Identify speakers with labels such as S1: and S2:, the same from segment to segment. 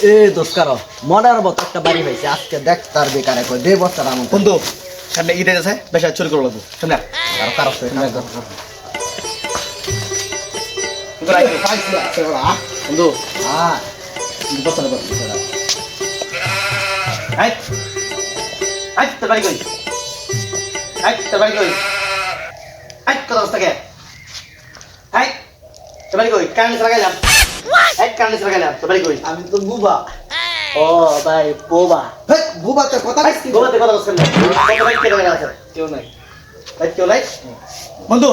S1: এ দোস্কার মনার মতো একটা বাড়ি পাইছে আজকে দেখ তার বেকারে কই দে বস্তার আমন
S2: বন্ধু সামনে ঈদ আছে বেশা চুরি করে লাগবো সামনে
S1: আর কারো
S2: বন্ধু
S1: বস্তার
S2: আই আই তোর বাড়ি কই আই তোর বাড়ি কই আই কত অবস্থা কে আই তোর বাড়ি কই কান লাগাইলাম আই কান লাগাইলাম তোর বাড়ি কই
S1: আমি তো বুবা
S2: ও ভাই বোবা
S1: হেই বুবাতে কথা কি
S2: বোবাতে কথা বলছেন না কত ভাই কে লাগাইলা আছে কেউ নাই ভাই কেউ নাই বন্ধু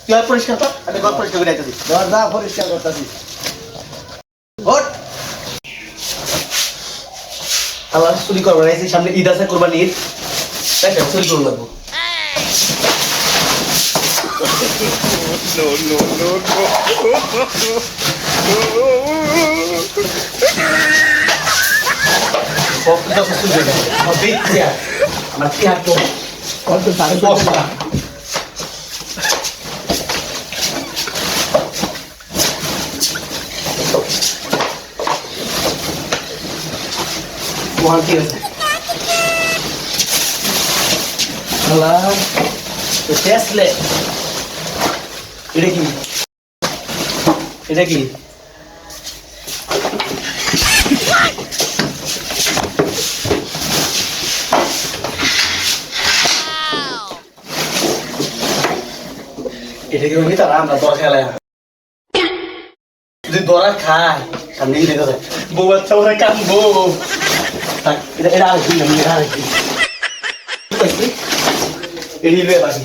S2: তুই আর পরিষ্কার কর আমি ঘর পরিষ্কার করে আইতাছি
S1: দরজা পরিষ্কার করতেছি হট
S2: আল্লাহ চুরি করবো না সামনে ঈদ আছে কোরবানি ঈদ তাই চুরি করবো লাগবো আমার কি হাত Wah, kira. Alah, Tesla. Ini gini. Ini gini. Ini gini kita ramah dora kaya. Jadi dora kaya. Kami ini kita buat dora kambo. এটা এটা আর কি না এটা আর কি এডি লে বাকি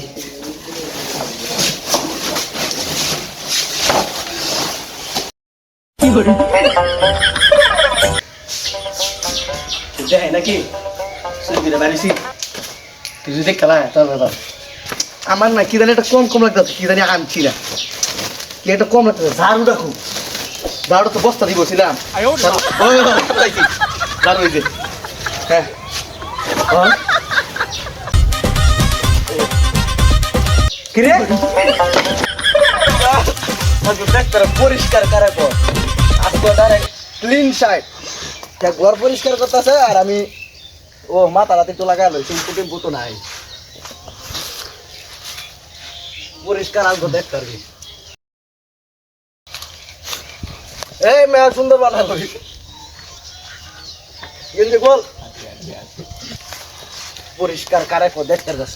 S2: কি করে যায় নাকি সুবিধা বাড়িছি তুই দেখ খেলা তোর বাবা আমার না কি জানি এটা কম কম লাগতেছে কি জানি আনছি না কি এটা কম লাগতেছে ঝাড়ু রাখো ঝাড়ু তো বস্তা দিয়ে বসছিলাম ঝাড়ু হয়েছে হ্যাঁ কিরে পরিষ্কার করে আজকে ডাইরেক্ট ক্লিন সাইড ঘর পরিষ্কার করতেছে আর আমি ও মাথা রাতে তো লাগালো সেই বুতো নাই পরিষ্কার আসবো দেখতে আর কি এই মেয়া সুন্দর বানালো গেঞ্জি বল পরিষ্কার কারে কো দেখতে যাস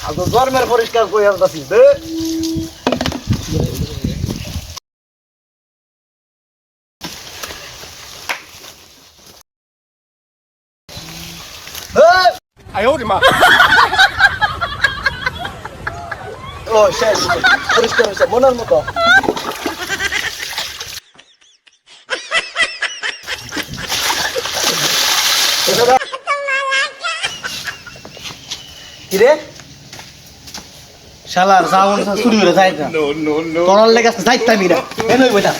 S2: আর তো জন্মের পরিষ্কার কই আসছিস দে আয়ো রে মা ও শেষ পরিষ্কার হয়েছে মনের মতো কিরে শালার সাউন্ড চুরি হয়ে যায় না তোর লেগে যাইতাম না এনই বইটা